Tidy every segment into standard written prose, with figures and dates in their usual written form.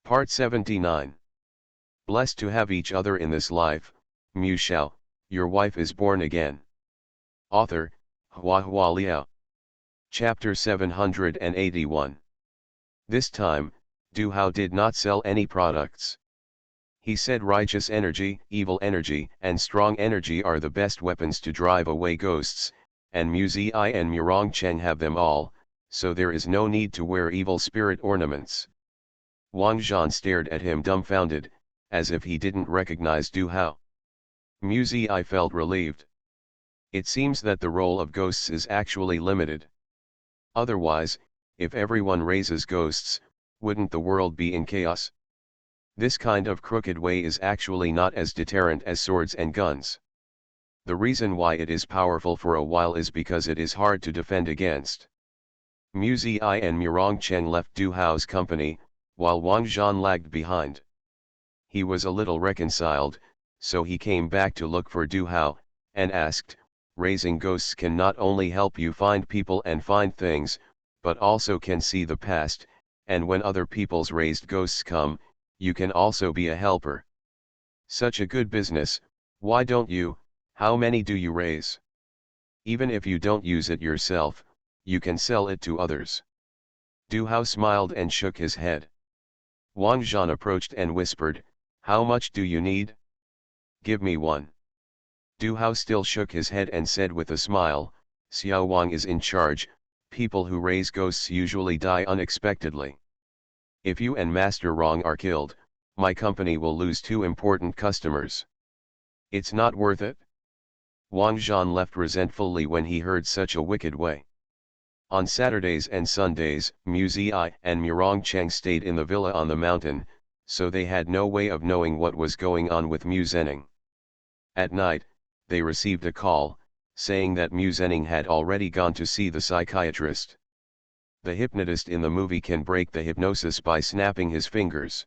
Part 79. Blessed to have each other in this life, Shao, your wife is born again. Author, HandsomeMaleLead. Chapter 781. This time, Shao did not sell any products. He said righteous energy, evil energy, and strong energy are the best weapons to drive away ghosts, and Mu Zi and Murongcheng have them all, so there is no need to wear evil spirit ornaments. Wang Zhan stared at him dumbfounded, as if he didn't recognize Shao. Mu Zi felt relieved. It seems that the role of ghosts is actually limited. Otherwise, if everyone raises ghosts, wouldn't the world be in chaos? This kind of crooked way is actually not as deterrent as swords and guns. The reason why it is powerful for a while is because it is hard to defend against. Mu Zi and Murongcheng left Shao's company, while Wang Zhan lagged behind. He was a little reconciled, so he came back to look for Shao, and asked, raising ghosts can not only help you find people and find things, but also can see the past, and when other people's raised ghosts come, you can also be a helper. Such a good business, why don't you? How many do you raise? Even if you don't use it yourself, you can sell it to others. Shao smiled and shook his head. Wang Zhan approached and whispered, how much do you need? Give me one. Shao still shook his head and said with a smile, Xiao Wang is in charge, people who raise ghosts usually die unexpectedly. If you and Master Rong are killed, my company will lose 2 important customers. It's not worth it. Wang Zhan left resentfully when he heard such a wicked way. On Saturdays and Sundays, Mu Zi and Murongcheng stayed in the villa on the mountain, so they had no way of knowing what was going on with Mu Zhenning. At night, they received a call, saying that Mu Zhenning had already gone to see the psychiatrist. The hypnotist in the movie can break the hypnosis by snapping his fingers.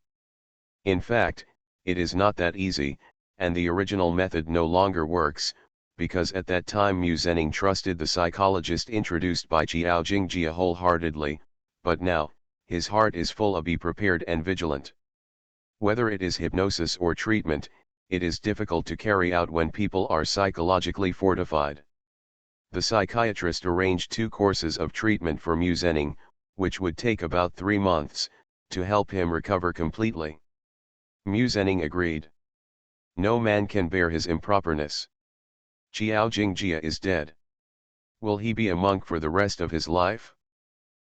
In fact, it is not that easy, and the original method no longer works, because at that time Mu Zhenning trusted the psychologist introduced by Xiao Jingjia wholeheartedly, but now, his heart is full of be prepared and vigilant. Whether it is hypnosis or treatment, it is difficult to carry out when people are psychologically fortified. The psychiatrist arranged 2 courses of treatment for Mu Zhenning, which would take about 3 months, to help him recover completely. Mu Zhenning agreed. No man can bear his improperness. Xiao Jingjia is dead. Will he be a monk for the rest of his life?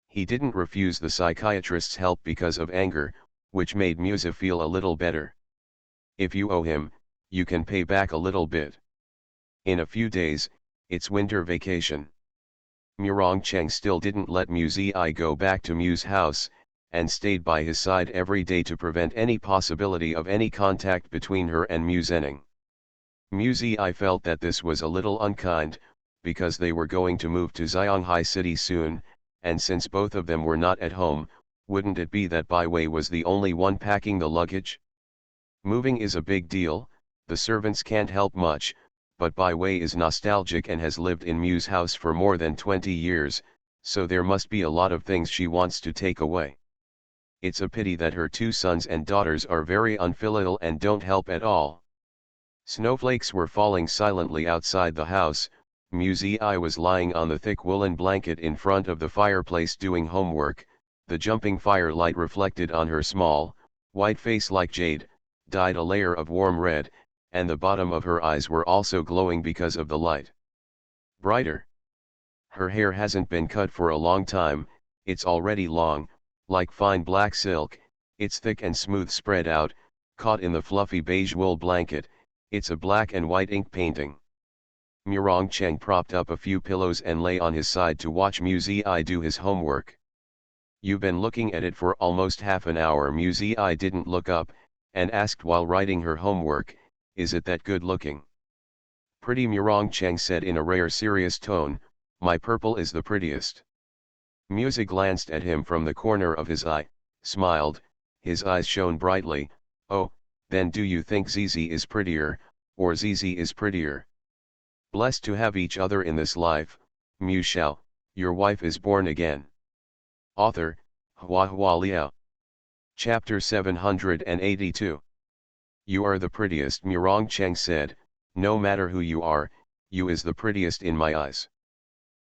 He didn't refuse the psychiatrist's help because of anger, which made Mu Zi feel a little better. If you owe him, you can pay back a little bit. In a few days, it's winter vacation. Murongcheng still didn't let Mu Zi go back to Mu's house, and stayed by his side every day to prevent any possibility of any contact between her and Mu Zhenning. Mu Zi felt that this was a little unkind, because they were going to move to Xianghai City soon, and since both of them were not at home, wouldn't it be that Bai Wei was the only one packing the luggage? Moving is a big deal, the servants can't help much, but Bai Wei is nostalgic and has lived in Mu's house for more than 20 years, so there must be a lot of things she wants to take away. It's a pity that her 2 sons and daughters are very unfilial and don't help at all. Snowflakes were falling silently outside the house. Mu Zi was lying on the thick woolen blanket in front of the fireplace doing homework, the jumping firelight reflected on her small, white face like jade, dyed a layer of warm red, and the bottom of her eyes were also glowing because of the light. Brighter. Her hair hasn't been cut for a long time, it's already long, like fine black silk, it's thick and smooth spread out, caught in the fluffy beige wool blanket. It's a black and white ink painting. Murongcheng propped up a few pillows and lay on his side to watch Mu Zi do his homework. You've been looking at it for almost half an hour. Mu Zi didn't look up, and asked while writing her homework, is it that good looking? Pretty, Murongcheng said in a rare serious tone, my purple is the prettiest. Mu Zi glanced at him from the corner of his eye, smiled, his eyes shone brightly, oh, then do you think Zizi is prettier, or Zizi is prettier? Blessed to have each other in this life, Mu Shao, your wife is born again. Author, HandsomeMaleLead. Chapter 782. You are the prettiest, Murong Cheng said. No matter who you are, you is the prettiest in my eyes.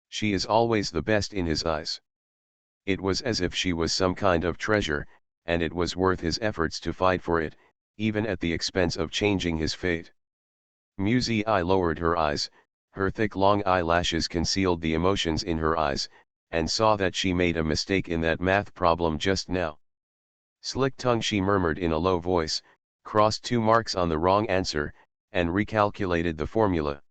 She is always the best in his eyes. It was as if she was some kind of treasure, and it was worth his efforts to fight for it, even at the expense of changing his fate. Muzi lowered her eyes, her thick long eyelashes concealed the emotions in her eyes, and saw that she made a mistake in that math problem just now. Slick tongue, she murmured in a low voice, crossed 2 marks on the wrong answer, and recalculated the formula.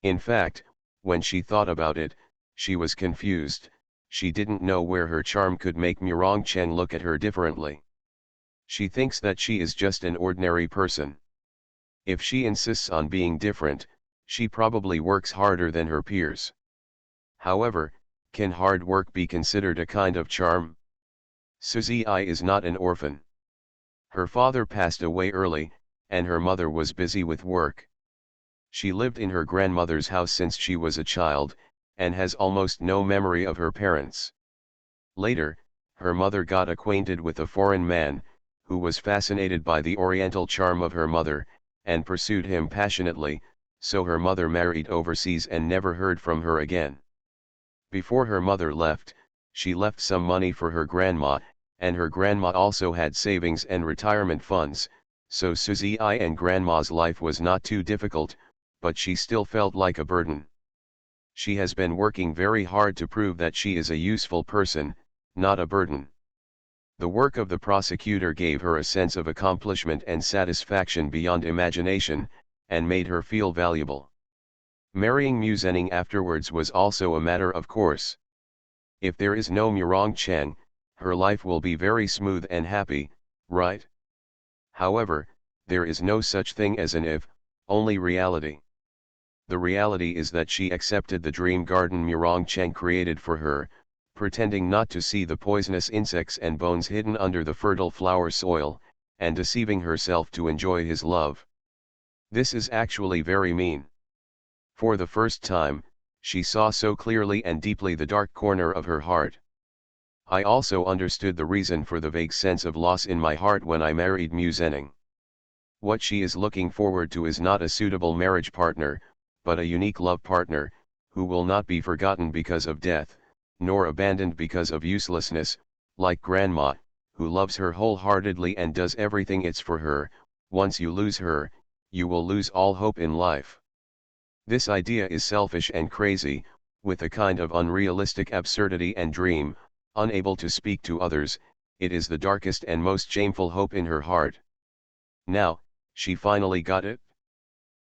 In fact, when she thought about it, she was confused. She didn't know where her charm could make Murong Cheng look at her differently. She thinks that she is just an ordinary person. If she insists on being different, she probably works harder than her peers. However, can hard work be considered a kind of charm? Suzy is not an orphan. Her father passed away early, and her mother was busy with work. She lived in her grandmother's house since she was a child, and has almost no memory of her parents. Later, her mother got acquainted with a foreign man, who was fascinated by the oriental charm of her mother, and pursued him passionately, so her mother married overseas and never heard from her again. Before her mother left, she left some money for her grandma, and her grandma also had savings and retirement funds, so Suzy and grandma's life was not too difficult, but she still felt like a burden. She has been working very hard to prove that she is a useful person, not a burden. The work of the prosecutor gave her a sense of accomplishment and satisfaction beyond imagination, and made her feel valuable. Marrying Mu Zhenning afterwards was also a matter of course. If there is no Murong Cheng, her life will be very smooth and happy, right? However, there is no such thing as an if, only reality. The reality is that she accepted the dream garden Murong Cheng created for her, pretending not to see the poisonous insects and bones hidden under the fertile flower soil, and deceiving herself to enjoy his love. This is actually very mean. For the first time, she saw so clearly and deeply the dark corner of her heart. I also understood the reason for the vague sense of loss in my heart when I married Mu Zhenning. What she is looking forward to is not a suitable marriage partner, but a unique love partner, who will not be forgotten because of death, nor abandoned because of uselessness, like grandma, who loves her wholeheartedly and does everything it's for her. Once you lose her, you will lose all hope in life. This idea is selfish and crazy, with a kind of unrealistic absurdity and dream, unable to speak to others. It is the darkest and most shameful hope in her heart. Now, she finally got it?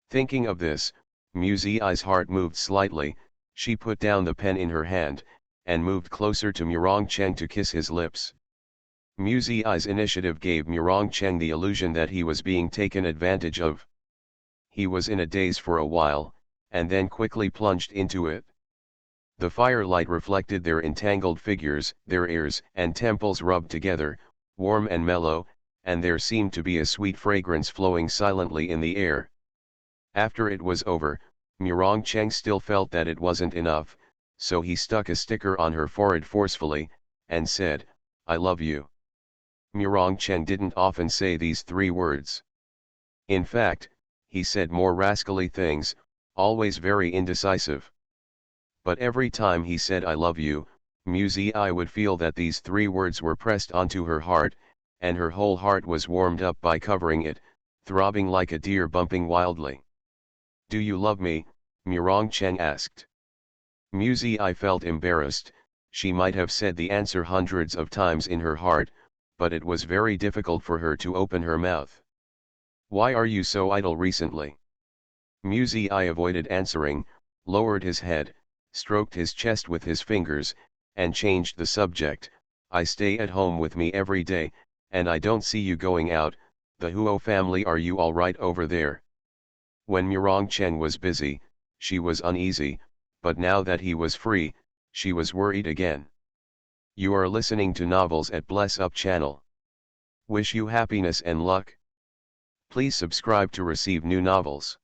Thinking of this, Mu Zi's heart moved slightly. She put down the pen in her hand, and moved closer to Murong Cheng to kiss his lips. Mu Zi's initiative gave Murong Cheng the illusion that he was being taken advantage of. He was in a daze for a while, and then quickly plunged into it. The firelight reflected their entangled figures, their ears and temples rubbed together, warm and mellow, and there seemed to be a sweet fragrance flowing silently in the air. After it was over, Murong Cheng still felt that it wasn't enough, so he stuck a sticker on her forehead forcefully, and said, "I love you." Murong Cheng didn't often say these 3 words. In fact, he said more rascally things, always very indecisive. But every time he said "I love you," Mu Zi would feel that these 3 words were pressed onto her heart, and her whole heart was warmed up by covering it, throbbing like a deer bumping wildly. "Do you love me?" Murong Cheng asked. Mu Zi felt embarrassed. She might have said the answer hundreds of times in her heart, but it was very difficult for her to open her mouth. "Why are you so idle recently?" Mu Zi avoided answering, lowered his head, stroked his chest with his fingers, and changed the subject. "I stay at home with me every day, and I don't see you going out. The Huo family, are you all right over there?" When Murong Cheng was busy, she was uneasy, but now that he was free, she was worried again. You are listening to novels at Bless Up channel. Wish you happiness and luck. Please subscribe to receive new novels.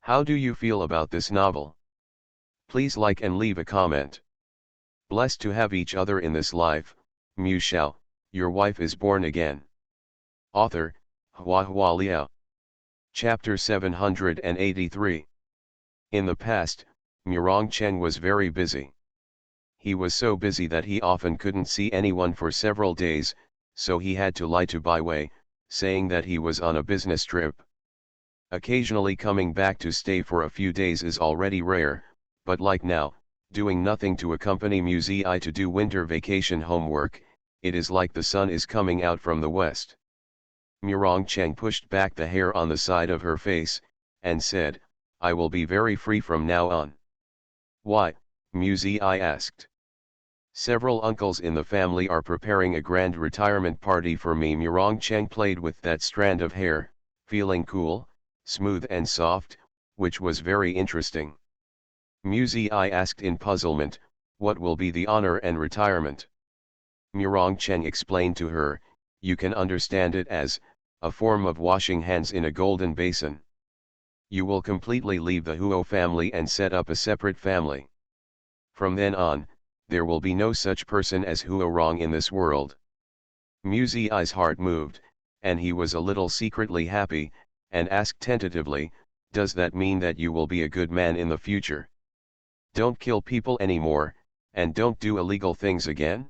How do you feel about this novel? Please like and leave a comment. Blessed to have each other in this life. Mu Shao, your wife is born again. Author, HandsomeMaleLead. Chapter 783. In the past, Murongcheng was very busy. He was so busy that he often couldn't see anyone for several days, so he had to lie to Baiwei, saying that he was on a business trip. Occasionally coming back to stay for a few days is already rare, but like now, doing nothing to accompany Musei to do winter vacation homework, it is like the sun is coming out from the west. Murongcheng pushed back the hair on the side of her face, and said, I will be very free from now on. Why? Musei asked. Several uncles in the family are preparing a grand retirement party for me. Murongcheng played with that strand of hair, feeling cool, smooth and soft, which was very interesting. Musei asked in puzzlement, what will be the honor and retirement? Murongcheng explained to her, you can understand it as, a form of washing hands in a golden basin. You will completely leave the Huo family and set up a separate family. From then on, there will be no such person as Huo Rong in this world. Musei's heart moved, and he was a little secretly happy, and asked tentatively, does that mean that you will be a good man in the future? Don't kill people anymore, and don't do illegal things again?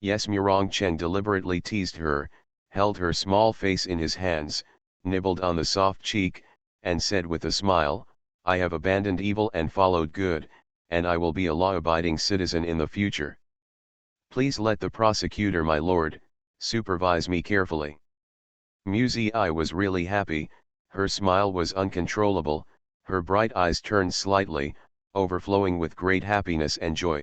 Yes, Murongcheng deliberately teased her, held her small face in his hands, nibbled on the soft cheek, and said with a smile, I have abandoned evil and followed good, and I will be a law-abiding citizen in the future. Please let the prosecutor, my lord, supervise me carefully. Musei was really happy, her smile was uncontrollable, her bright eyes turned slightly, overflowing with great happiness and joy.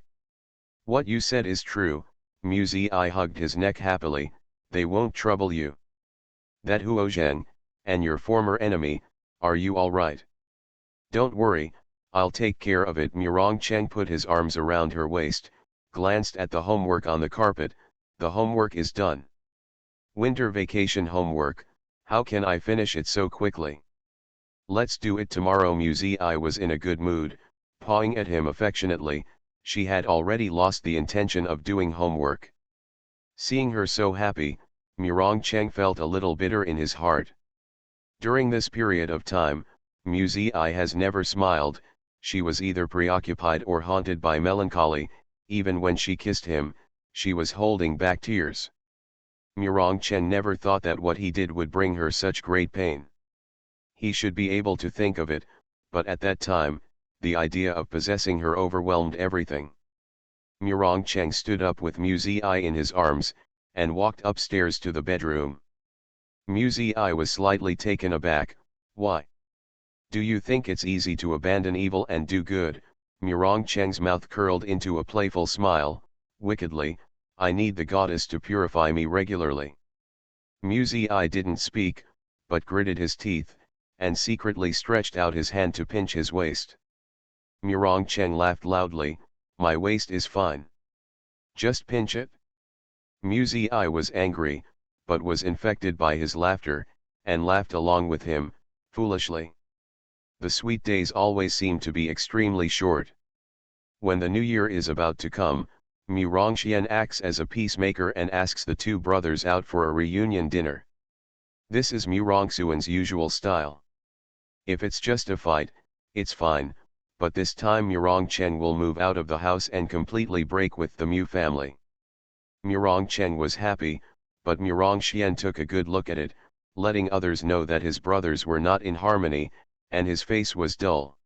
What you said is true, Musei hugged his neck happily, they won't trouble you. That Huo Zheng, and your former enemy, are you all right? Don't worry, I'll take care of it. Murongcheng put his arms around her waist, glanced at the homework on the carpet, the homework is done. Winter vacation homework, how can I finish it so quickly? Let's do it tomorrow. Musei was in a good mood, pawing at him affectionately, she had already lost the intention of doing homework. Seeing her so happy, Murongcheng felt a little bitter in his heart. During this period of time, Musei has never smiled, she was either preoccupied or haunted by melancholy, even when she kissed him, she was holding back tears. Murongcheng never thought that what he did would bring her such great pain. He should be able to think of it, but at that time, the idea of possessing her overwhelmed everything. Murongcheng stood up with Musei in his arms, and walked upstairs to the bedroom. Musei was slightly taken aback, why? Do you think it's easy to abandon evil and do good? Murongcheng's mouth curled into a playful smile, wickedly, I need the goddess to purify me regularly. Musei didn't speak, but gritted his teeth, and secretly stretched out his hand to pinch his waist. Murongcheng laughed loudly, my waist is fine. Just pinch it. Musei was angry, but was infected by his laughter, and laughed along with him, foolishly. The sweet days always seem to be extremely short. When the new year is about to come, Murongcheng acts as a peacemaker and asks the two brothers out for a reunion dinner. This is Murongsuan's usual style. If it's just a fight, it's fine, but this time Murongcheng will move out of the house and completely break with the Mu family. Murongcheng was happy, but Murongcheng took a good look at it, letting others know that his brothers were not in harmony, and his face was dull.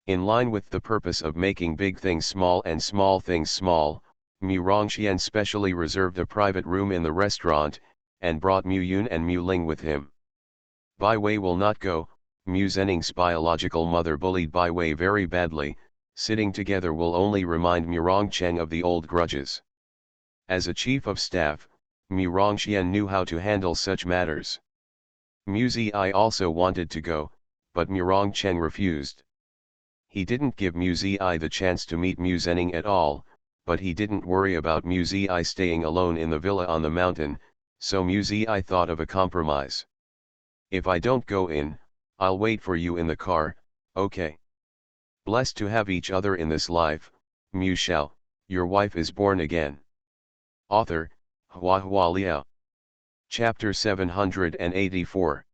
In line with the purpose of making big things small and small things small, Murongcheng specially reserved a private room in the restaurant, and brought Mu Yun and Mu Ling with him. Bai Wei will not go, Mu Zhening's biological mother bullied Bai Wei very badly, sitting together will only remind Murongcheng of the old grudges. As a chief of staff, Murongcheng knew how to handle such matters. Musei also wanted to go, but Murongcheng refused. He didn't give Musei the chance to meet Mu Zhening at all, but he didn't worry about Musei staying alone in the villa on the mountain, so Musei thought of a compromise. If I don't go in, I'll wait for you in the car, okay? Blessed to have each other in this life, Mu Shao, your wife is born again. Author, Hua Hua Liao. Chapter 784.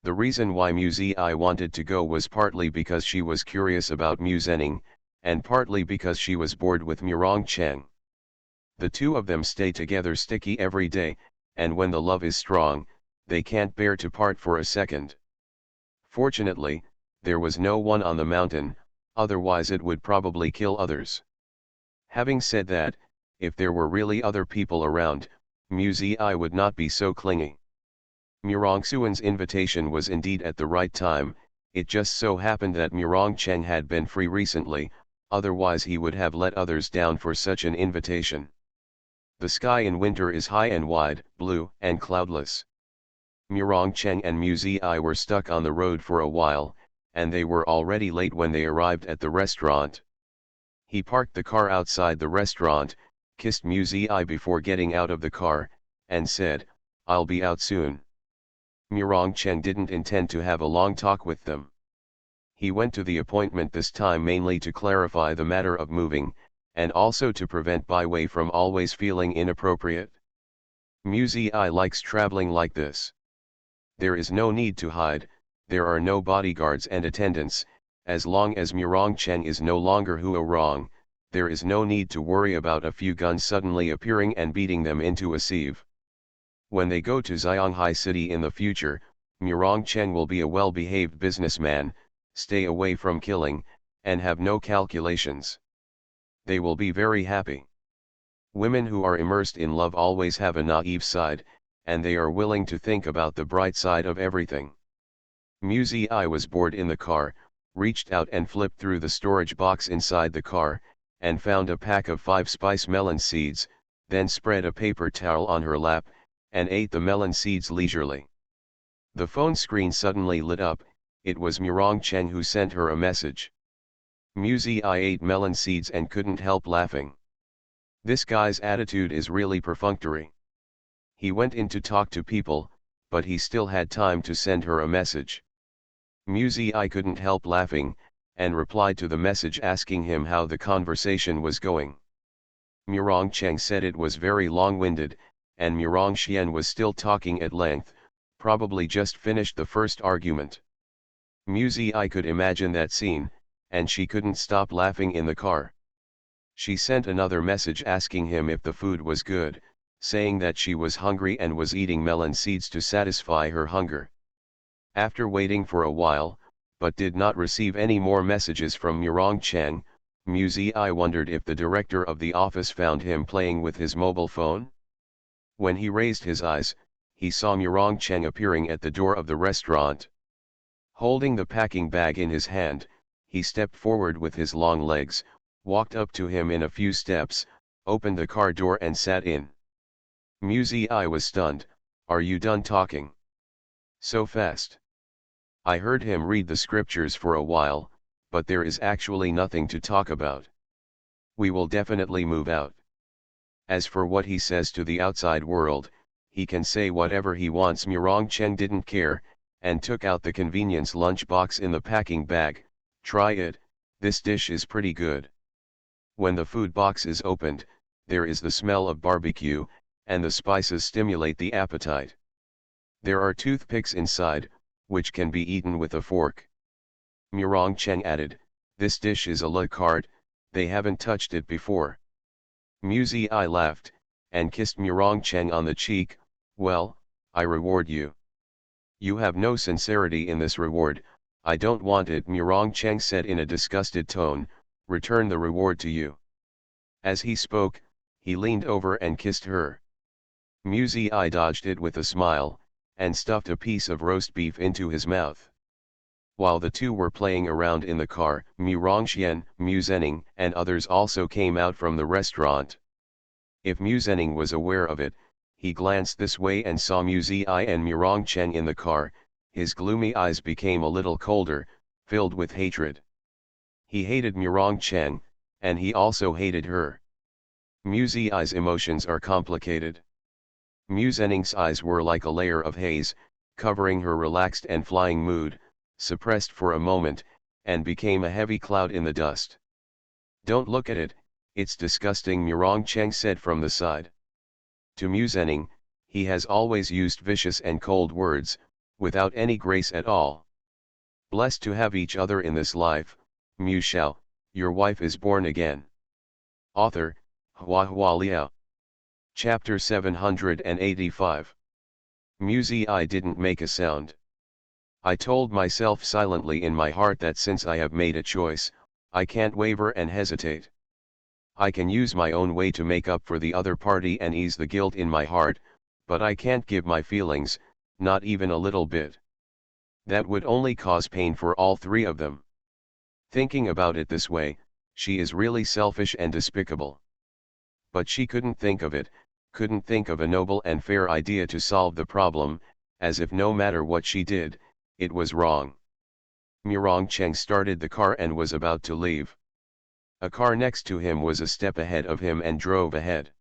The reason why Mu Zi wanted to go was partly because she was curious about Mu Zening, and partly because she was bored with Murong Cheng. The two of them stay together sticky every day, and when the love is strong, they can't bear to part for a second. Fortunately, there was no one on the mountain, otherwise it would probably kill others. Having said that, if there were really other people around, Mu Zi would not be so clingy. Murong Xuan's invitation was indeed at the right time. It just so happened that Murong Cheng had been free recently, otherwise he would have let others down for such an invitation. The sky in winter is high and wide, blue and cloudless. Murong Cheng and Mu Zi were stuck on the road for a while, and they were already late when they arrived at the restaurant. He parked the car outside the restaurant, kissed Mu Zi before getting out of the car, and said, "I'll be out soon." Murong Cheng didn't intend to have a long talk with them. He went to the appointment this time mainly to clarify the matter of moving, and also to prevent Bai Wei from always feeling inappropriate. Mu Zi likes traveling like this. There is no need to hide, there are no bodyguards and attendants, as long as Murong Cheng is no longer Huo Rong, there is no need to worry about a few guns suddenly appearing and beating them into a sieve. When they go to Xianghai City in the future, Murong Cheng will be a well-behaved businessman, stay away from killing, and have no calculations. They will be very happy. Women who are immersed in love always have a naive side, and they are willing to think about the bright side of everything. Mu Zi was bored in the car, reached out and flipped through the storage box inside the car, and found a pack of 5 spice melon seeds, then spread a paper towel on her lap, and ate the melon seeds leisurely. The phone screen suddenly lit up. It was Murong Cheng who sent her a message. Mu Zi ate melon seeds and couldn't help laughing. This guy's attitude is really perfunctory. He went in to talk to people, but he still had time to send her a message. Mu Zi couldn't help laughing, and replied to the message asking him how the conversation was going. Murong Cheng said it was very long-winded, and Murong Xian was still talking at length, probably just finished the first argument. Mu Zi could imagine that scene, and she couldn't stop laughing in the car. She sent another message asking him if the food was good, saying that she was hungry and was eating melon seeds to satisfy her hunger. After waiting for a while, but did not receive any more messages from Murong Cheng, Mu Zi wondered if the director of the office found him playing with his mobile phone. When he raised his eyes, he saw Murong Cheng appearing at the door of the restaurant. Holding the packing bag in his hand, he stepped forward with his long legs, walked up to him in a few steps, opened the car door and sat in. Mu Zi was stunned. "Are you done talking? So fast?" "I heard him read the scriptures for a while, but there is actually nothing to talk about. We will definitely move out. As for what he says to the outside world, he can say whatever he wants." Murong Cheng didn't care, and took out the convenience lunch box in the packing bag. "Try it, this dish is pretty good." When the food box is opened, there is the smell of barbecue, and the spices stimulate the appetite. There are toothpicks inside, which can be eaten with a fork. Murong Cheng added, "This dish is a la carte, they haven't touched it before." Mu Zi laughed, and kissed Murong Cheng on the cheek. "Well, I reward you. You have no sincerity in this reward, I don't want it." Murong Cheng said in a disgusted tone, "Return the reward to you." As he spoke, he leaned over and kissed her. Mu Zi dodged it with a smile, and stuffed a piece of roast beef into his mouth. While the two were playing around in the car, Murong Xian, Mu Zening, and others also came out from the restaurant. If Mu Zening was aware of it, he glanced this way and saw Mu Zi and Murong Cheng in the car. His gloomy eyes became a little colder, filled with hatred. He hated Murong Cheng, and he also hated her. Mu Zi's emotions are complicated. Mu Zening's eyes were like a layer of haze, covering her relaxed and flying mood, suppressed for a moment, and became a heavy cloud in the dust. "Don't look at it, it's disgusting," Murong Cheng said from the side. To Mu Zening, he has always used vicious and cold words, without any grace at all. Blessed to have each other in this life, Mu Shao, your wife is born again. Author, HandsomeMaleLead. Chapter 785. Mu Zi didn't make a sound. I told myself silently in my heart that since I have made a choice, I can't waver and hesitate. I can use my own way to make up for the other party and ease the guilt in my heart, but I can't give my feelings, not even a little bit. That would only cause pain for all three of them. Thinking about it this way, she is really selfish and despicable. But she couldn't think of it, couldn't think of a noble and fair idea to solve the problem, as if no matter what she did, it was wrong. Cheng started the car and was about to leave. A car next to him was a step ahead of him and drove ahead.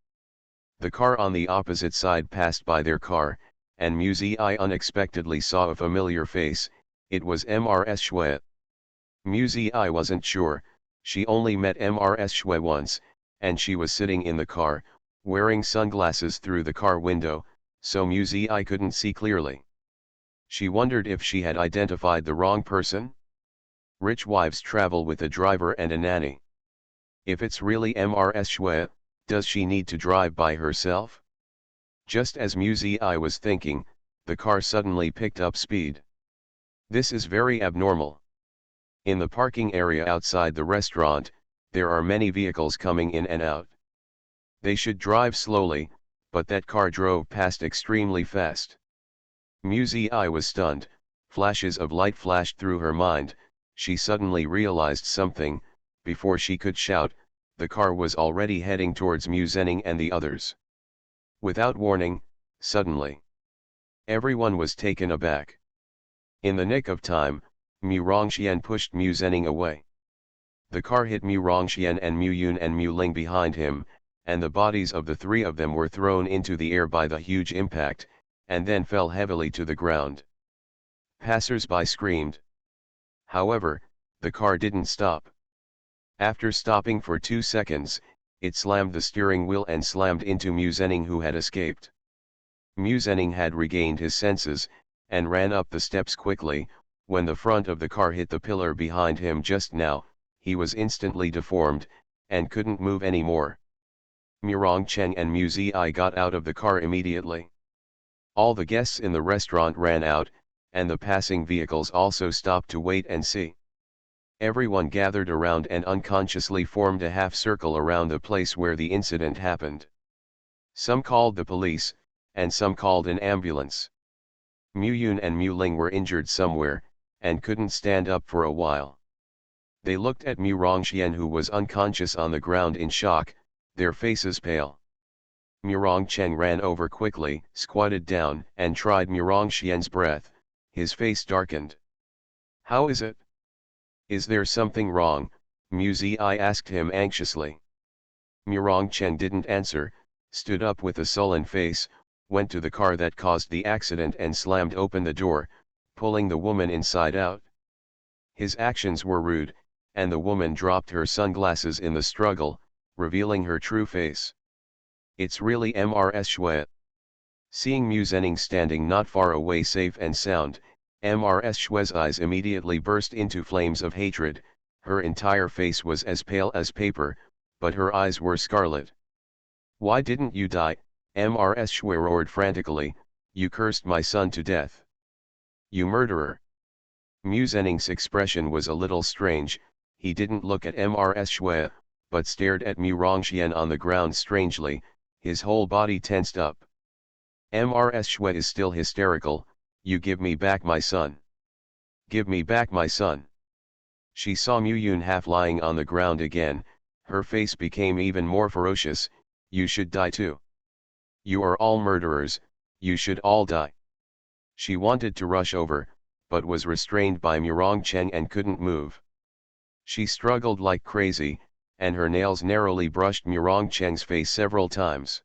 The car on the opposite side passed by their car, and Mu Zi unexpectedly saw a familiar face. It was Mrs. Shui. Mu Zi wasn't sure, she only met Mrs. Shui once, and she was sitting in the car, wearing sunglasses through the car window, so Mu Zi couldn't see clearly. She wondered if she had identified the wrong person. Rich wives travel with a driver and a nanny. If it's really Mrs. Shui, does she need to drive by herself? Just as Mu Zi was thinking, the car suddenly picked up speed. This is very abnormal. In the parking area outside the restaurant, there are many vehicles coming in and out. They should drive slowly, but that car drove past extremely fast. Mu Zi was stunned, flashes of light flashed through her mind. She suddenly realized something. Before she could shout, the car was already heading towards Mu Zening and the others. Without warning, suddenly, everyone was taken aback. In the nick of time, Mu Rongxian pushed Mu Zening away. The car hit Mu Rongxian and Mu Yun and Mu Ling behind him, and the bodies of the three of them were thrown into the air by the huge impact, and then fell heavily to the ground. Passers-by screamed. However, the car didn't stop. After stopping for 2 seconds, it slammed the steering wheel and slammed into Mu Zening, who had escaped. Mu Zening had regained his senses, and ran up the steps quickly. When the front of the car hit the pillar behind him just now, he was instantly deformed, and couldn't move anymore. Mu Rongcheng and Mu Zi got out of the car immediately. All the guests in the restaurant ran out, and the passing vehicles also stopped to wait and see. Everyone gathered around and unconsciously formed a half-circle around the place where the incident happened. Some called the police, and some called an ambulance. Mu Yun and Mu Ling were injured somewhere, and couldn't stand up for a while. They looked at Mu Rongxian, who was unconscious on the ground in shock, their faces pale. Mu Rongcheng ran over quickly, squatted down, and tried Mu Rongxian's breath. His face darkened. "How is it? Is there something wrong?" Mu Zi asked him anxiously. Mu Rongcheng didn't answer, stood up with a sullen face, went to the car that caused the accident and slammed open the door, pulling the woman inside out. His actions were rude, and the woman dropped her sunglasses in the struggle, revealing her true face. "It's really Mrs. Shui." Seeing Mu Zening standing not far away safe and sound, Mrs. Shui's eyes immediately burst into flames of hatred. Her entire face was as pale as paper, but her eyes were scarlet. "Why didn't you die?" Mrs. Shui roared frantically. "You cursed my son to death. You murderer!" Mu Zening's expression was a little strange. He didn't look at Mrs. Shui, but stared at Mu Rongxian on the ground strangely, his whole body tensed up. Mrs. Shui is still hysterical. "You give me back my son. Give me back my son." She saw Mu Yun half lying on the ground again. Her face became even more ferocious. "You should die too. You are all murderers, you should all die." She wanted to rush over, but was restrained by Mu Rongcheng and couldn't move. She struggled like crazy, and her nails narrowly brushed Mu Rongcheng's face several times.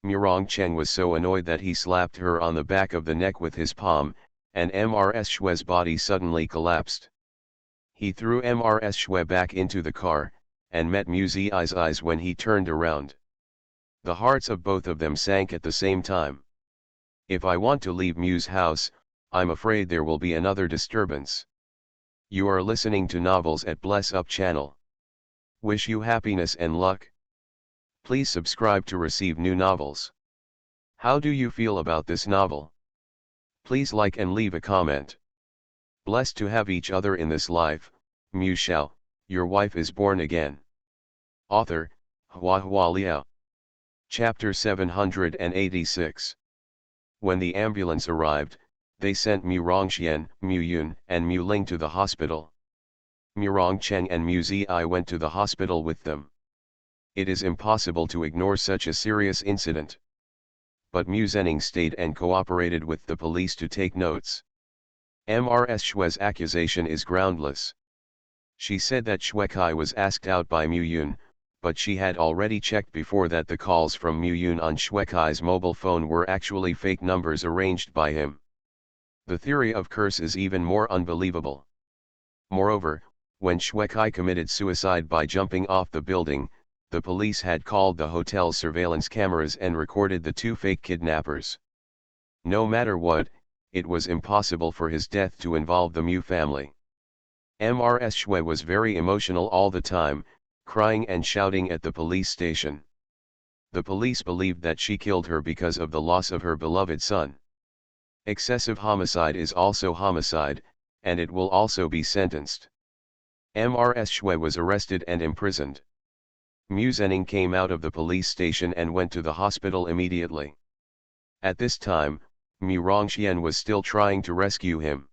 Mu Rongcheng was so annoyed that he slapped her on the back of the neck with his palm, and Mrs. Shui's body suddenly collapsed. He threw Mrs. Shui back into the car, and met Mu Zi's eyes when he turned around. The hearts of both of them sank at the same time. If I want to leave Mu's house, I'm afraid there will be another disturbance. You are listening to Novels at Bless Up channel. Wish you happiness and luck. Please subscribe to receive new novels. How do you feel about this novel? Please like and leave a comment. Blessed to have each other in this life, Shao, your wife is born again. Author, HandsomeMaleLead. Chapter 786. When the ambulance arrived, they sent Mu Rongxian, Mu Yun, and Mu Ling to the hospital. Mu Rongcheng and Mu Zi went to the hospital with them. It is impossible to ignore such a serious incident. But Mu Zhenning stayed and cooperated with the police to take notes. Ms. Shue's accusation is groundless. She said that Shuekai was asked out by Mu Yun, but she had already checked before that the calls from Mu Yun on Shuekai's mobile phone were actually fake numbers arranged by him. The theory of curse is even more unbelievable. Moreover, when Shuekai committed suicide by jumping off the building, the police had called the hotel's surveillance cameras and recorded the two fake kidnappers. No matter what, it was impossible for his death to involve the Mu family. Ms. Shue was very emotional all the time, crying and shouting at the police station. The police believed that she killed her because of the loss of her beloved son. Excessive homicide is also homicide, and it will also be sentenced. Ms. Shue was arrested and imprisoned. Mu Zhenning came out of the police station and went to the hospital immediately. At this time, Mu Rongxian was still trying to rescue him.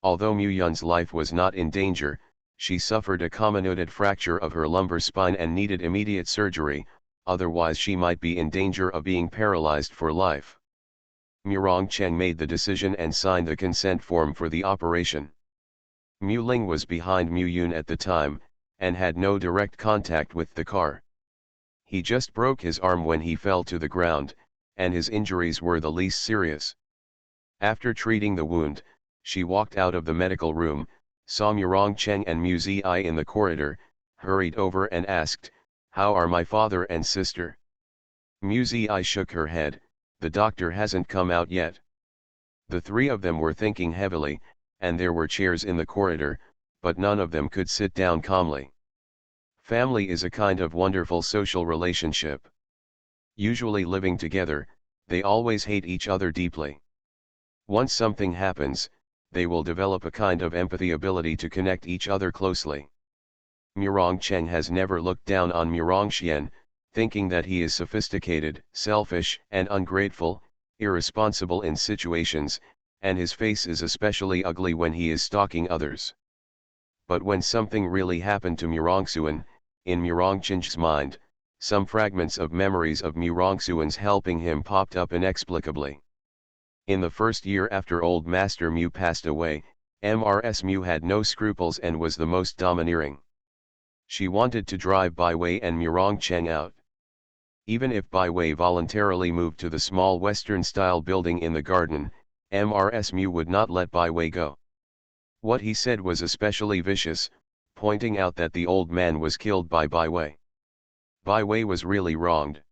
Although Mu Yun's life was not in danger, she suffered a comminuted fracture of her lumbar spine and needed immediate surgery, otherwise she might be in danger of being paralyzed for life. Mu Rongcheng made the decision and signed the consent form for the operation. Mu Ling was behind Mu Yun at the time, and had no direct contact with the car. He just broke his arm when he fell to the ground, and his injuries were the least serious. After treating the wound, she walked out of the medical room, saw Mu Rongcheng and Mu Zi in the corridor, hurried over and asked, "How are my father and sister?" Mu Zi shook her head, "The doctor hasn't come out yet." The three of them were thinking heavily, and there were chairs in the corridor, but none of them could sit down calmly. Family is a kind of wonderful social relationship. Usually living together, they always hate each other deeply. Once something happens, they will develop a kind of empathy ability to connect each other closely. Mu Rongcheng has never looked down on Mu Rongxian, thinking that he is sophisticated, selfish, and ungrateful, irresponsible in situations, and his face is especially ugly when he is stalking others. But when something really happened to Mu Rongxuan, in Mu Rongcheng's mind, some fragments of memories of Mu Rongxuan's helping him popped up inexplicably. In the first year after old Master Mu passed away, Ms. Mu had no scruples and was the most domineering. She wanted to drive Bai Wei and Mu Rongcheng out. Even if Bai Wei voluntarily moved to the small Western-style building in the garden, Ms. Mu would not let Bai Wei go. What he said was especially vicious, pointing out that the old man was killed by Bai Wei. Bai Wei was really wronged.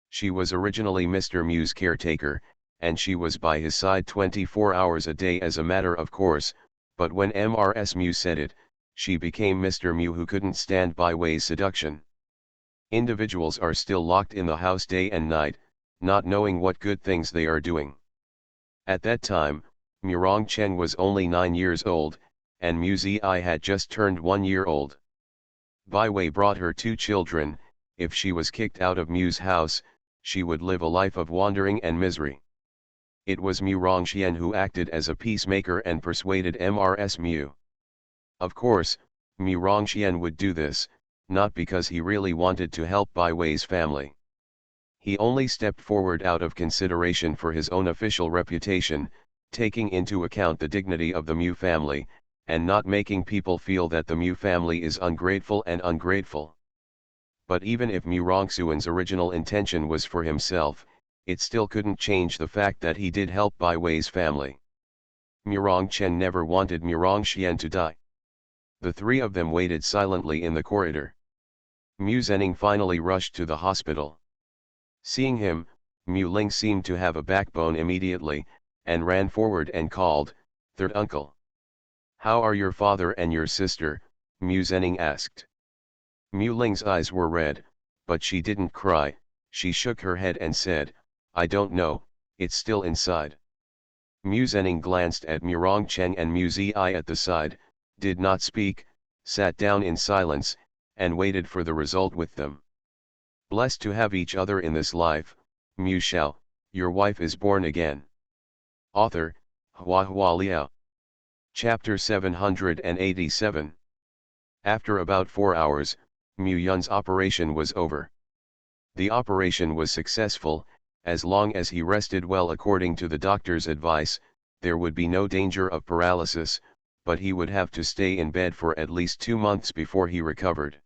She was originally Mr. Mu's caretaker, and she was by his side 24 hours a day as a matter of course, but when Ms. Mu said it, she became Mr. Mu who couldn't stand Bai Wei's seduction. Individuals are still locked in the house day and night, not knowing what good things they are doing. At that time, Mu Rongcheng was only 9 years old, and Mu Zi had just turned 1 year old. Bai Wei brought her 2 children. If she was kicked out of Mu's house, she would live a life of wandering and misery. It was Mu Rongxian who acted as a peacemaker and persuaded Ms. Mu. Of course, Mu Rongxian would do this, not because he really wanted to help Bai Wei's family. He only stepped forward out of consideration for his own official reputation, taking into account the dignity of the Mu family, and not making people feel that the Mu family is ungrateful. But even if Mu Rongxuan's original intention was for himself, it still couldn't change the fact that he did help Bai Wei's family. Mu Rongcheng never wanted Mu Rongxian to die. The three of them waited silently in the corridor. Mu Zhenning finally rushed to the hospital. Seeing him, Mu Ling seemed to have a backbone immediately, and ran forward and called, "Third uncle. How are your father and your sister?" Mu Zening asked. Mu Ling's eyes were red, but she didn't cry. She shook her head and said, "I don't know, it's still inside." Mu Zening glanced at Mu Rongcheng and Mu Zi at the side, did not speak, sat down in silence, and waited for the result with them. Blessed to have each other in this life, Mu Shao, your wife is born again. Author, Hua Hua Liao. Chapter 787. After about 4 hours, Mu Yun's operation was over. The operation was successful. As long as he rested well according to the doctor's advice, there would be no danger of paralysis, but he would have to stay in bed for at least 2 months before he recovered.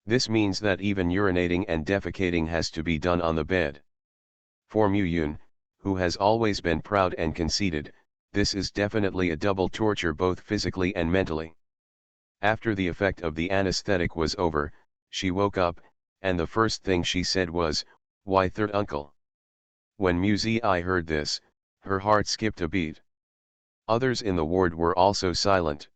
This means that even urinating and defecating has to be done on the bed. For Mu Yun, who has always been proud and conceited, this is definitely a double torture both physically and mentally. After the effect of the anesthetic was over, she woke up, and the first thing she said was, "Why, third uncle?" When Mu Zi heard this, her heart skipped a beat. Others in the ward were also silent.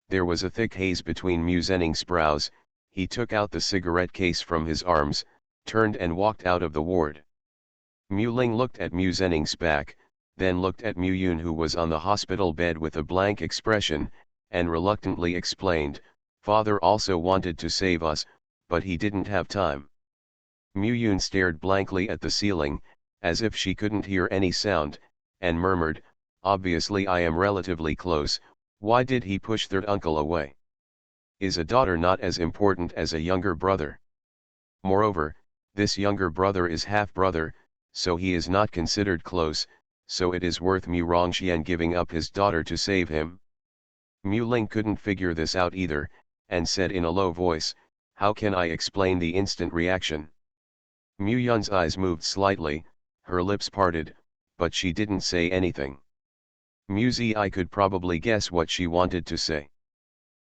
There was a thick haze between Mu Zening's brows. He took out the cigarette case from his arms, turned and walked out of the ward. Mu Ling looked at Mu Zening's back, then looked at Mu Yun who was on the hospital bed with a blank expression, and reluctantly explained, "Father also wanted to save us, but he didn't have time." Mu Yun stared blankly at the ceiling, as if she couldn't hear any sound, and murmured, "Obviously I am relatively close, why did he push third uncle away? Is a daughter not as important as a younger brother? Moreover, this younger brother is half-brother, so he is not considered close, so it is worth Mu Rongxian giving up his daughter to save him." Mu Ling couldn't figure this out either, and said in a low voice, "How can I explain the instant reaction?" Mu Yun's eyes moved slightly, her lips parted, but she didn't say anything. Mu Zi could probably guess what she wanted to say.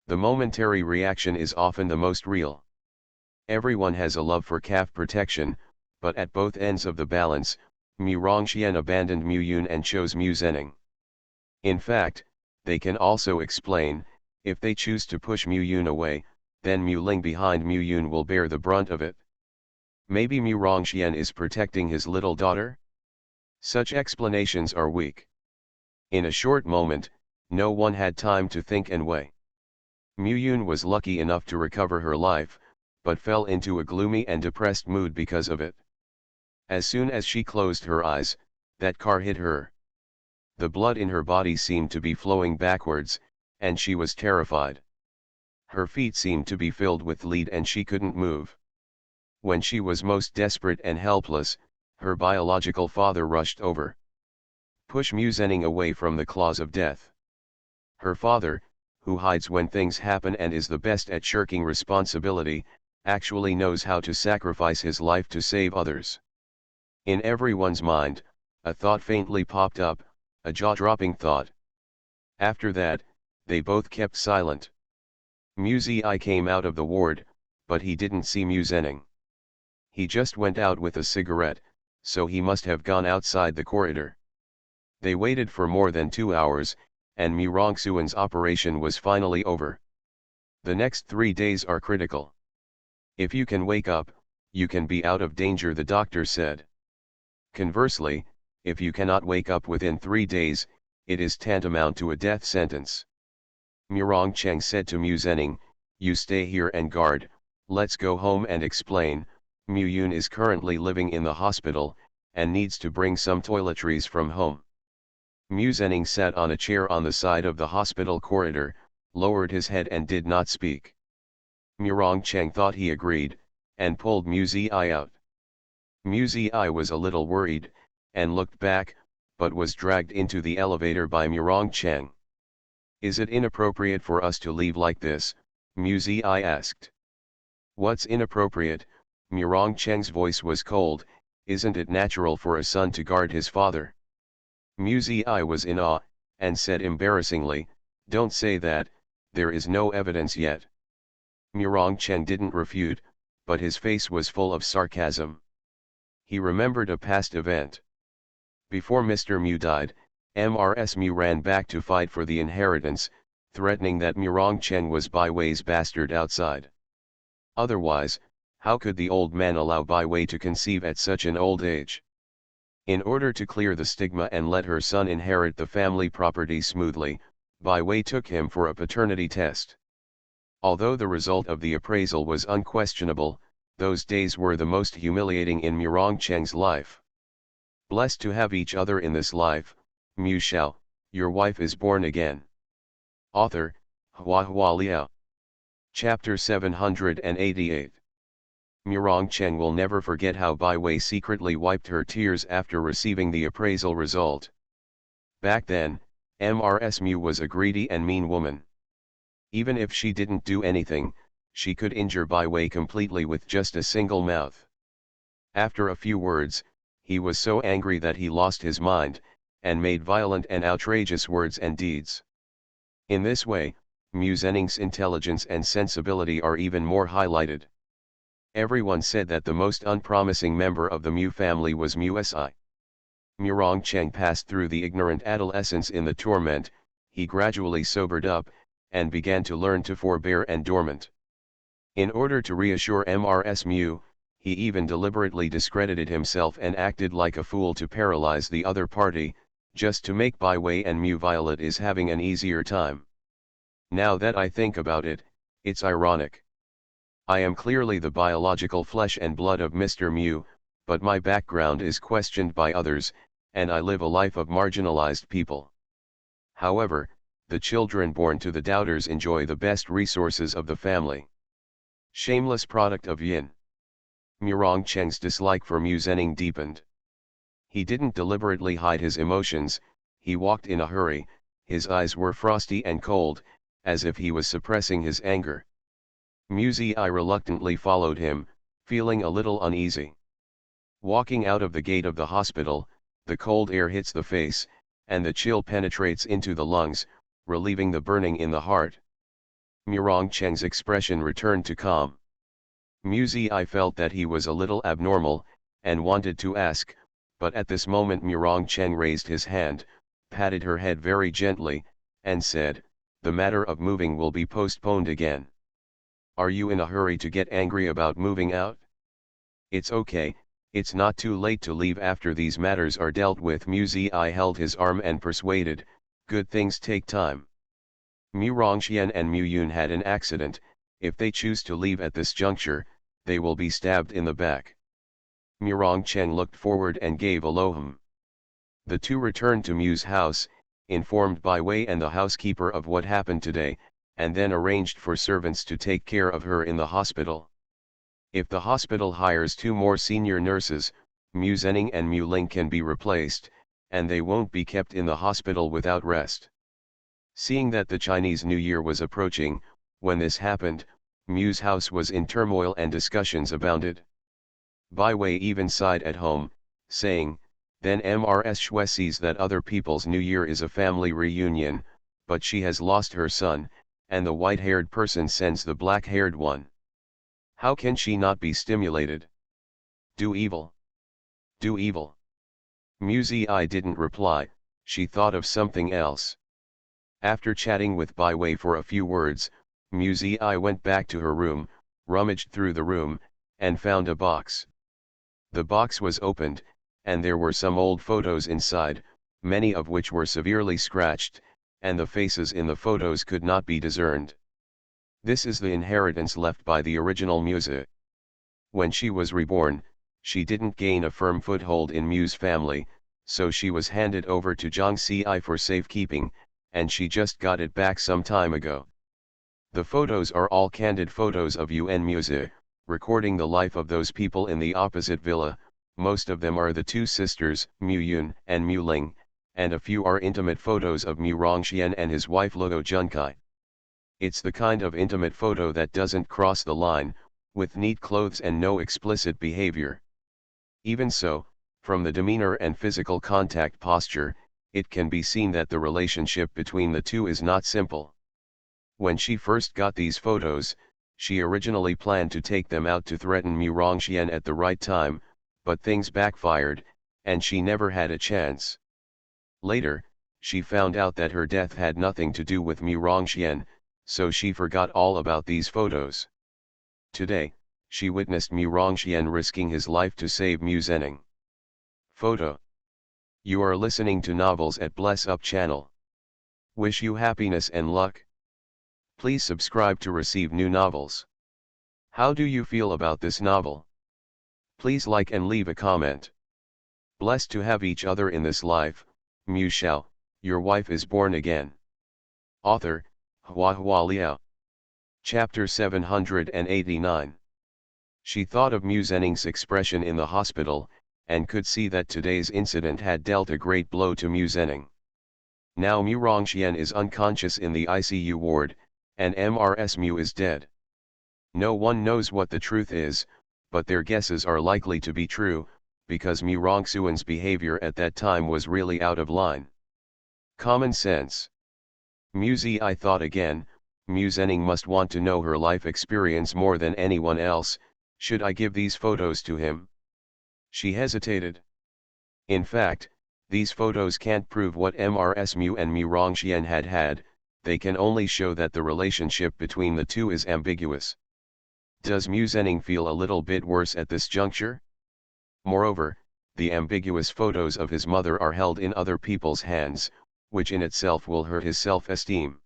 The momentary reaction is often the most real. Everyone has a love for calf protection, but at both ends of the balance, Mu Rongxian abandoned Mu Yun and chose Mu Zening. In fact, they can also explain, if they choose to push Mu Yun away, then Mu Ling behind Mu Yun will bear the brunt of it. Maybe Mu Rongxian is protecting his little daughter? Such explanations are weak. In a short moment, no one had time to think and weigh. Mu Yun was lucky enough to recover her life, but fell into a gloomy and depressed mood because of it. As soon as she closed her eyes, that car hit her. The blood in her body seemed to be flowing backwards, and she was terrified. Her feet seemed to be filled with lead and she couldn't move. When she was most desperate and helpless, her biological father rushed over. Push Mu Zening away from the claws of death. Her father, who hides when things happen and is the best at shirking responsibility, actually knows how to sacrifice his life to save others. In everyone's mind, a thought faintly popped up, a jaw-dropping thought. After that, they both kept silent. Mu Zi came out of the ward, but he didn't see Mu Zening. He just went out with a cigarette, so he must have gone outside the corridor. They waited for more than 2 hours, and Mu Rongxuan's operation was finally over. The next 3 days are critical. If you can wake up, you can be out of danger, the doctor said. Conversely, if you cannot wake up within 3 days, it is tantamount to a death sentence. Mu Rongcheng said to Mu Zening, "You stay here and guard, let's go home and explain. Mu Yun is currently living in the hospital, and needs to bring some toiletries from home." Mu Zening sat on a chair on the side of the hospital corridor, lowered his head and did not speak. Mu Rongcheng thought he agreed, and pulled Mu Zi out. Mu Zi was a little worried, and looked back, but was dragged into the elevator by Mu Rongcheng. "Is it inappropriate for us to leave like this?" Mu Zi asked. "What's inappropriate?" Mu Rongcheng's voice was cold. "Isn't it natural for a son to guard his father?" Mu Zi was in awe, and said embarrassingly, "Don't say that, there is no evidence yet." Mu Rongcheng didn't refute, but his face was full of sarcasm. He remembered a past event. Before Mr. Mu died, Mrs. Mu ran back to fight for the inheritance, threatening that Murongcheng was Bai Wei's bastard outside. Otherwise, how could the old man allow Bai Wei to conceive at such an old age? In order to clear the stigma and let her son inherit the family property smoothly, Bai Wei took him for a paternity test. Although the result of the appraisal was unquestionable, those days were the most humiliating in Murongcheng's life. Blessed to have each other in this life, Mu Shao, your wife is born again. Author, Hua Liao. Chapter 788. Murongcheng will never forget how Bai Wei secretly wiped her tears after receiving the appraisal result. Back then, Mrs. Mu was a greedy and mean woman. Even if she didn't do anything, she could injure Bai Wei completely with just a single mouth. After a few words, he was so angry that he lost his mind, and made violent and outrageous words and deeds. In this way, Mu Zhening's intelligence and sensibility are even more highlighted. Everyone said that the most unpromising member of the Mu family was Mu Si. Murongcheng passed through the ignorant adolescence in the torment, he gradually sobered up, and began to learn to forbear and dormant. In order to reassure Mrs. Mu, he even deliberately discredited himself and acted like a fool to paralyze the other party, just to make Bai Wei and Mu Violet is having an easier time. Now that I think about it, it's ironic. I am clearly the biological flesh and blood of Mr. Mu, but my background is questioned by others, and I live a life of marginalized people. However, the children born to the doubters enjoy the best resources of the family. Shameless product of yin. Murongcheng's dislike for Mu Zhening deepened. He didn't deliberately hide his emotions, he walked in a hurry, his eyes were frosty and cold, as if he was suppressing his anger. Mu Zi reluctantly followed him, feeling a little uneasy. Walking out of the gate of the hospital, the cold air hits the face, and the chill penetrates into the lungs, relieving the burning in the heart. Murongcheng's expression returned to calm. Mu Zi felt that he was a little abnormal, and wanted to ask, but at this moment Murongcheng raised his hand, patted her head very gently, and said, "The matter of moving will be postponed again. Are you in a hurry to get angry about moving out? It's okay, it's not too late to leave after these matters are dealt with." Mu Zi held his arm and persuaded, "Good things take time. Mu Rongxian and Mu Yun had an accident, if they choose to leave at this juncture, they will be stabbed in the back." Murongcheng looked forward and gave a low hum. The two returned to Mu's house, informed Bai Wei and the housekeeper of what happened today, and then arranged for servants to take care of her in the hospital. If the hospital hires 2 more senior nurses, Mu Zhening and Mu Ling can be replaced, and they won't be kept in the hospital without rest. Seeing that the Chinese New Year was approaching, when this happened, Mu's house was in turmoil and discussions abounded. Bai Wei even sighed at home, saying, "Then Mrs. Shui sees that other people's New Year is a family reunion, but she has lost her son, and the white-haired person sends the black-haired one. How can she not be stimulated? Do evil. Do evil." Mu Zi didn't reply, she thought of something else. After chatting with Bai Wei for a few words, Mu Zi went back to her room, rummaged through the room, and found a box. The box was opened, and there were some old photos inside, many of which were severely scratched, and the faces in the photos could not be discerned. This is the inheritance left by the original Musa. When she was reborn, she didn't gain a firm foothold in Mu's family, so she was handed over to Zhang Ci for safekeeping, and she just got it back some time ago. The photos are all candid photos of Yu and Musa, recording the life of those people in the opposite villa. Most of them are the 2 sisters, Mu Yun and Mu Ling, and a few are intimate photos of Mu Rongxian and his wife Luo Junkai. It's the kind of intimate photo that doesn't cross the line, with neat clothes and no explicit behavior. Even so, from the demeanor and physical contact posture, it can be seen that the relationship between the two is not simple. When she first got these photos, she originally planned to take them out to threaten Mu Rongxian at the right time, but things backfired, and she never had a chance. Later, she found out that her death had nothing to do with Mu Rongxian, so she forgot all about these photos. Today, she witnessed Mu Rongxian risking his life to save Mu Zhenning. Photo. You are listening to Novels at Bless Up channel. Wish you happiness and luck. Please subscribe to receive new novels. How do you feel about this novel? Please like and leave a comment. Blessed to have each other in this life, Mu Shao, your wife is born again. Author, Hua Liao. Chapter 789. She thought of Mu Zhenning's expression in the hospital, and could see that today's incident had dealt a great blow to Mu Zhenning. Now Mu Rongxian is unconscious in the ICU ward, and Mrs. Mu is dead. No one knows what the truth is, but their guesses are likely to be true, because Mu Rongxian's behavior at that time was really out of line. Common sense. Mu Zi thought again, Mu Zhenning must want to know her life experience more than anyone else. Should I give these photos to him? She hesitated. In fact, these photos can't prove what Mrs. Mu and Mu Rongxian had, they can only show that the relationship between the two is ambiguous. Does Mu Zhenning feel a little bit worse at this juncture? Moreover, the ambiguous photos of his mother are held in other people's hands, which in itself will hurt his self-esteem.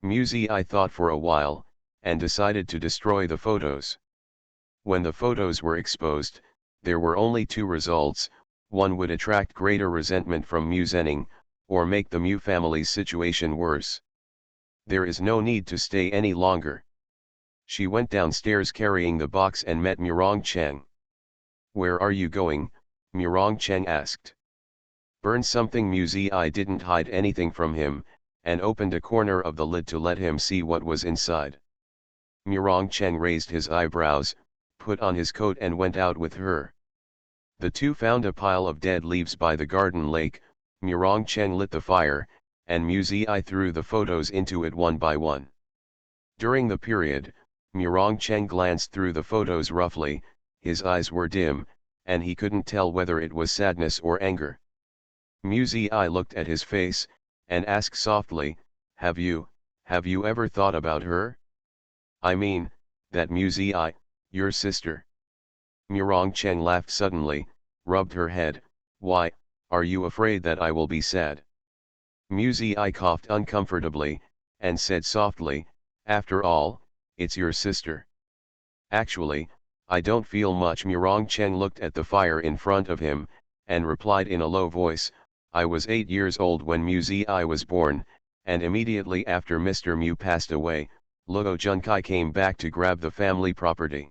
Mu Zi thought for a while, and decided to destroy the photos. When the photos were exposed, there were only two results: one would attract greater resentment from Mu Zhenning, or make the Mu family's situation worse. There is no need to stay any longer. She went downstairs carrying the box and met Mu Rongcheng. Where are you going? Mu Rongcheng asked. Burn something. Mu Zi didn't hide anything from him, and opened a corner of the lid to let him see what was inside. Mu Rongcheng raised his eyebrows, put on his coat and went out with her. The two found a pile of dead leaves by the garden lake. Mu Rongcheng lit the fire, and Mu Zi threw the photos into it one by one. During the period, Mu Rongcheng glanced through the photos roughly, his eyes were dim, and he couldn't tell whether it was sadness or anger. Mu Zi looked at his face, and asked softly, Have you ever thought about her? I mean, that Mu Zi, your sister. Mu Rongcheng laughed suddenly, rubbed her head. Why, are you afraid that I will be sad? Mu Zi coughed uncomfortably, and said softly, After all, it's your sister. Actually, I don't feel much. Mu Rongcheng looked at the fire in front of him, and replied in a low voice, I was 8 years old when Mu Zi was born, and immediately after Mr. Mu passed away, Luo Junkai came back to grab the family property.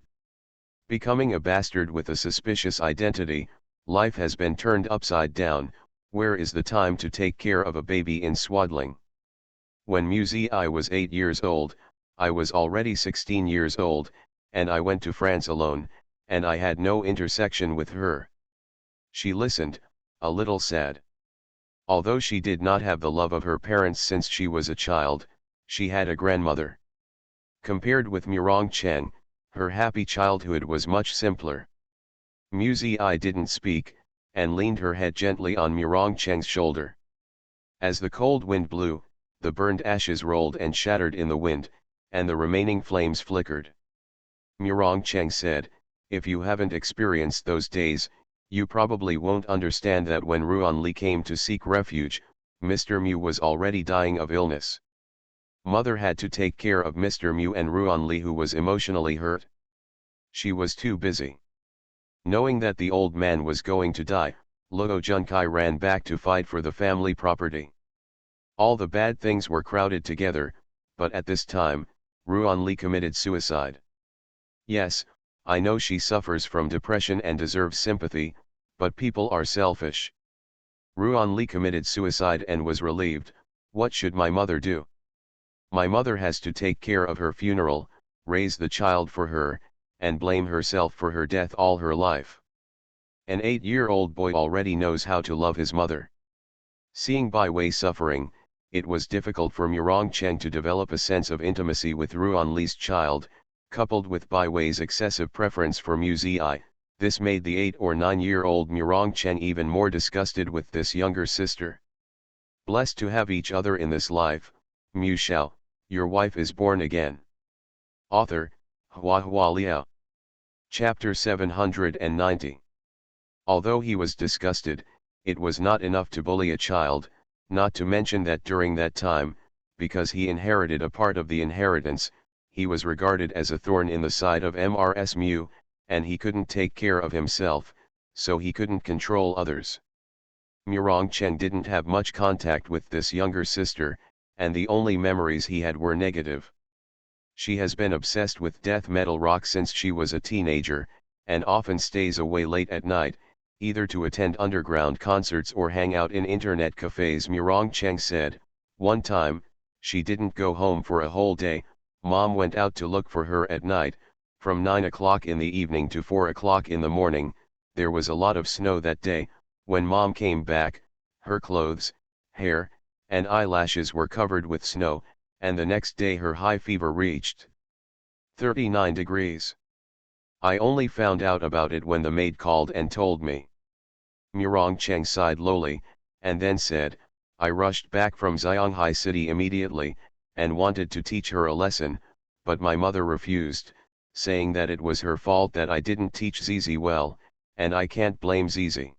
Becoming a bastard with a suspicious identity, life has been turned upside down. Where is the time to take care of a baby in swaddling? When Mu Zi was 8 years old, I was already 16 years old, and I went to France alone, and I had no intersection with her. She listened, a little sad. Although she did not have the love of her parents since she was a child, she had a grandmother. Compared with Mu Rongcheng, her happy childhood was much simpler. Mu Zi didn't speak, and leaned her head gently on Mu Rongcheng's shoulder. As the cold wind blew, the burned ashes rolled and shattered in the wind, and the remaining flames flickered. Mu Rongcheng said, If you haven't experienced those days, you probably won't understand that when Ruan Li came to seek refuge, Mr. Mu was already dying of illness. Mother had to take care of Mr. Mu and Ruan Li, who was emotionally hurt. She was too busy. Knowing that the old man was going to die, Luo Junkai ran back to fight for the family property. All the bad things were crowded together, but at this time, Ruan Li committed suicide. Yes, I know she suffers from depression and deserves sympathy, but people are selfish. Ruan Li committed suicide and was relieved. What should my mother do? My mother has to take care of her funeral, raise the child for her, and blame herself for her death all her life. An 8-year-old boy already knows how to love his mother. Seeing Bai Wei suffering, it was difficult for Mu Rongcheng to develop a sense of intimacy with Ruan Li's child, coupled with Bai Wei's excessive preference for Mu Zi, This made the 8 or 9-year-old Murong even more disgusted with this younger sister. Blessed to have each other in this life, Shao, your wife is born again. Author, Hua Liao. Chapter 790. Although he was disgusted, it was not enough to bully a child, not to mention that during that time, because he inherited a part of the inheritance, he was regarded as a thorn in the side of Mrs. and he couldn't take care of himself, so he couldn't control others. Murong didn't have much contact with this younger sister, and the only memories he had were negative. She has been obsessed with death metal rock since she was a teenager, and often stays away late at night, either to attend underground concerts or hang out in internet cafes. Murong said, one time, she didn't go home for a whole day. Mom went out to look for her at night, from 9 o'clock in the evening to 4 o'clock in the morning. There was a lot of snow that day. When Mom came back, her clothes, hair, and eyelashes were covered with snow, and the next day her high fever reached 39 degrees. I only found out about it when the maid called and told me. Murong sighed lowly, and then said, I rushed back from Zhonghai City immediately, and wanted to teach her a lesson, but my mother refused, saying that it was her fault that I didn't teach Zizi well, and I can't blame Zizi.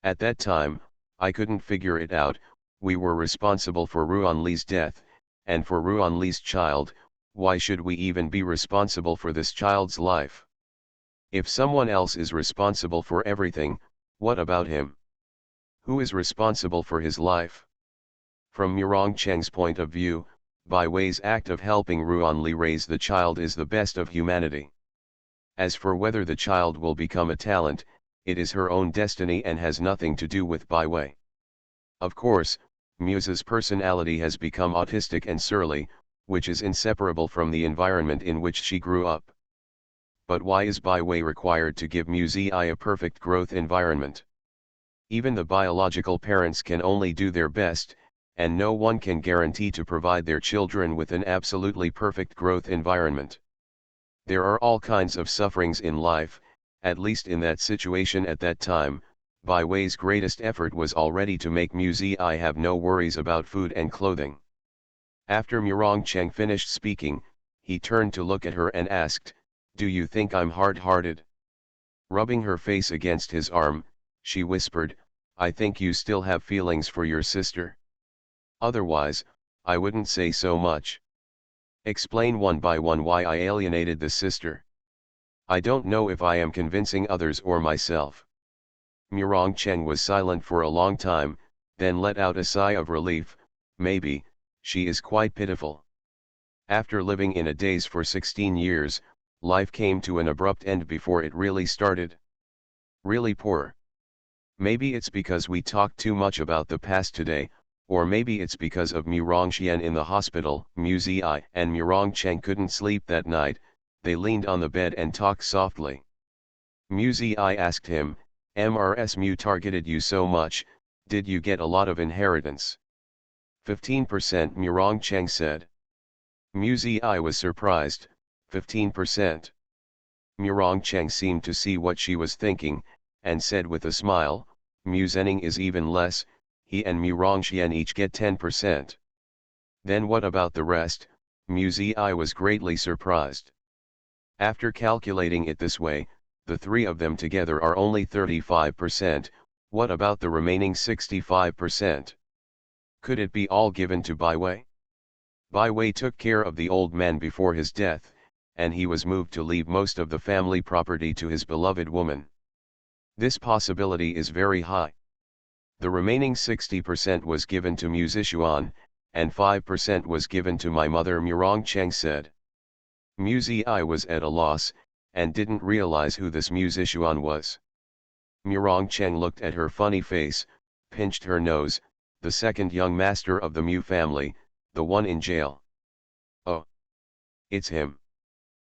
At that time, I couldn't figure it out. We were responsible for Ruanli's death, and for Ruanli's child. Why should we even be responsible for this child's life? If someone else is responsible for everything, what about him? Who is responsible for his life? From Murong point of view, Bai Wei's act of helping Ruanli raise the child is the best of humanity. As for whether the child will become a talent, it is her own destiny and has nothing to do with Bai Wei. Of course, Muse's personality has become autistic and surly, which is inseparable from the environment in which she grew up. But why is Bai Wei required to give Muse a perfect growth environment? Even the biological parents can only do their best, and no one can guarantee to provide their children with an absolutely perfect growth environment. There are all kinds of sufferings in life. At least in that situation at that time, Bai Wei's greatest effort was already to make Muse have no worries about food and clothing. After Murong finished speaking, he turned to look at her and asked, do you think I'm hard-hearted? Rubbing her face against his arm, she whispered, I think you still have feelings for your sister. Otherwise, I wouldn't say so much. Explain one by one why I alienated the sister. I don't know if I am convincing others or myself. Murong was silent for a long time, then let out a sigh of relief. Maybe, she is quite pitiful. After living in a daze for 16 years, life came to an abrupt end before it really started. Really poor. Maybe it's because we talked too much about the past today, or maybe it's because of Murong in the hospital. Muse and Murong couldn't sleep that night. They leaned on the bed and talked softly. Muse asked him, Mrs. targeted you so much, did you get a lot of inheritance? 15%, Murong said. Muse was surprised, 15%. Murong seemed to see what she was thinking, and said with a smile, Musening is even less, he and Murong each get 10%. Then what about the rest? Muse was greatly surprised. After calculating it this way, the three of them together are only 35%, what about the remaining 65%? Could it be all given to Bai Wei? Bai Wei took care of the old man before his death, and he was moved to leave most of the family property to his beloved woman. This possibility is very high. The remaining 60% was given to Musician, and 5% was given to my mother, Murong said. Muse was at a loss, and didn't realize who this Musician was. Murong looked at her funny face, pinched her nose, the second young master of the Mu family, the one in jail. Oh! It's him.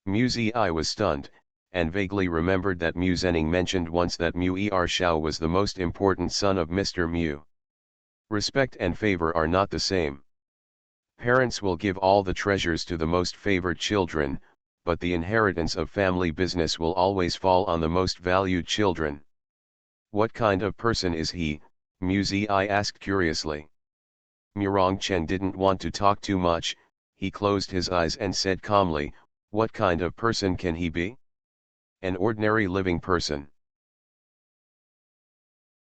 Muse was stunned, and vaguely remembered that Musening mentioned once that Shao was the most important son of Mr. Mu. Respect and favor are not the same. Parents will give all the treasures to the most favored children, but the inheritance of family business will always fall on the most valued children. What kind of person is he, Mu Zi asked curiously. Murong Chen didn't want to talk too much, he closed his eyes and said calmly, what kind of person can he be? An ordinary living person.